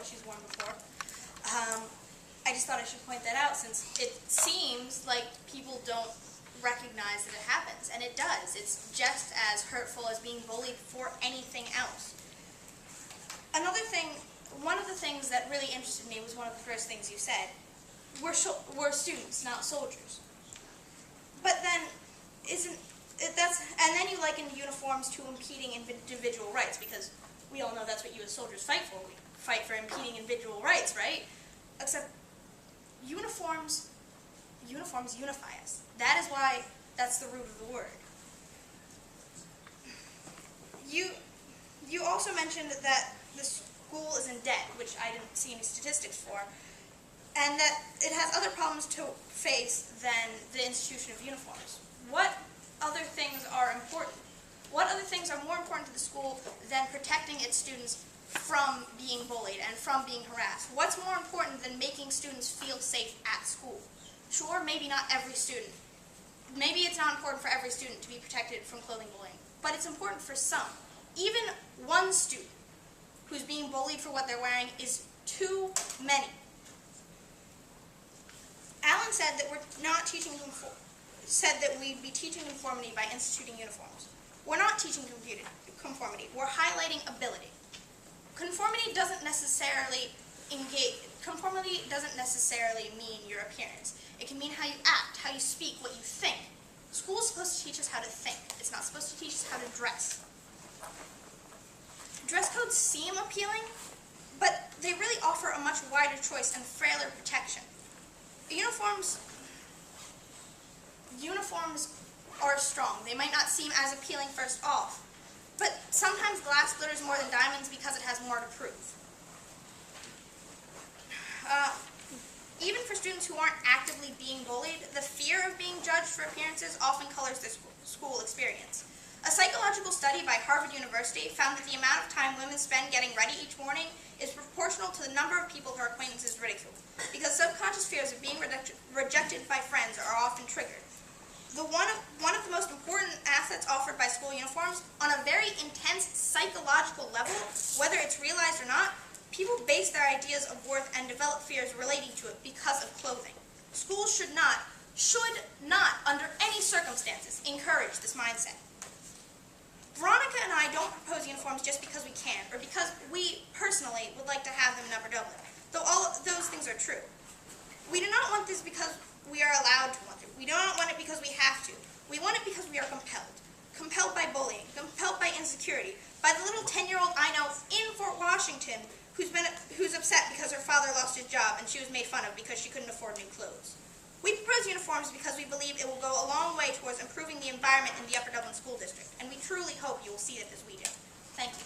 she's worn before. I just thought I should point that out since it seems like people don't recognize that it happens, and it does. It's just as hurtful as being bullied for anything else. Another thing, one of the things that really interested me was one of the first things you said. We're students, not soldiers. But then, and then you liken uniforms to impeding individual rights, because we all know that's what you as soldiers fight for. We fight for impeding individual rights, right? Except uniforms unify us. That is why that's the root of the word. You also mentioned that the school is in debt, which I didn't see any statistics for, and that it has other problems to face than the institution of uniforms. What other things are important? What other things are more important to the school than protecting its students from being bullied and from being harassed? What's more important than making students feel safe at school? Sure, maybe not every student. Maybe it's not important for every student to be protected from clothing bullying, but it's important for some. Even one student who's being bullied for what they're wearing is too many. Alan said that we'd be teaching conformity by instituting uniforms. We're not teaching conformity. We're highlighting ability. Conformity doesn't necessarily mean your appearance. It can mean how you act, how you speak, what you think. School is supposed to teach us how to think. It's not supposed to teach us how to dress. Dress codes seem appealing, but they really offer a much wider choice and frailer protection. Uniforms are strong. They might not seem as appealing first off, but sometimes glass glitters more than diamonds because it has more to prove. Even for students who aren't actively being bullied, the fear of being judged for appearances often colors their school experience. A psychological study by Harvard University found that the amount of time women spend getting ready each morning is proportional to the number of people her acquaintances ridicule, because subconscious fears of being rejected by friends are often triggered. One of the most important assets offered by school uniforms, on a very intense psychological level, whether it's realized or not, people base their ideas of worth and develop fears relating to it because of clothing. Schools should not, under any circumstances, encourage this mindset. Veronica and I don't propose uniforms just because we can, or because we, personally, would like to have them numbered over, though all of those things are true. We do not want this because we are allowed to want it. We do not want it because we have to. We want it because we are compelled. Compelled by bullying, compelled by insecurity, by the little 10-year-old I know in Fort Washington who's upset because her father lost his job and she was made fun of because she couldn't afford new clothes. We propose uniforms because we believe it will go a long way towards improving the environment in the Upper Dublin School District, and we truly hope you will see it as we do. Thank you.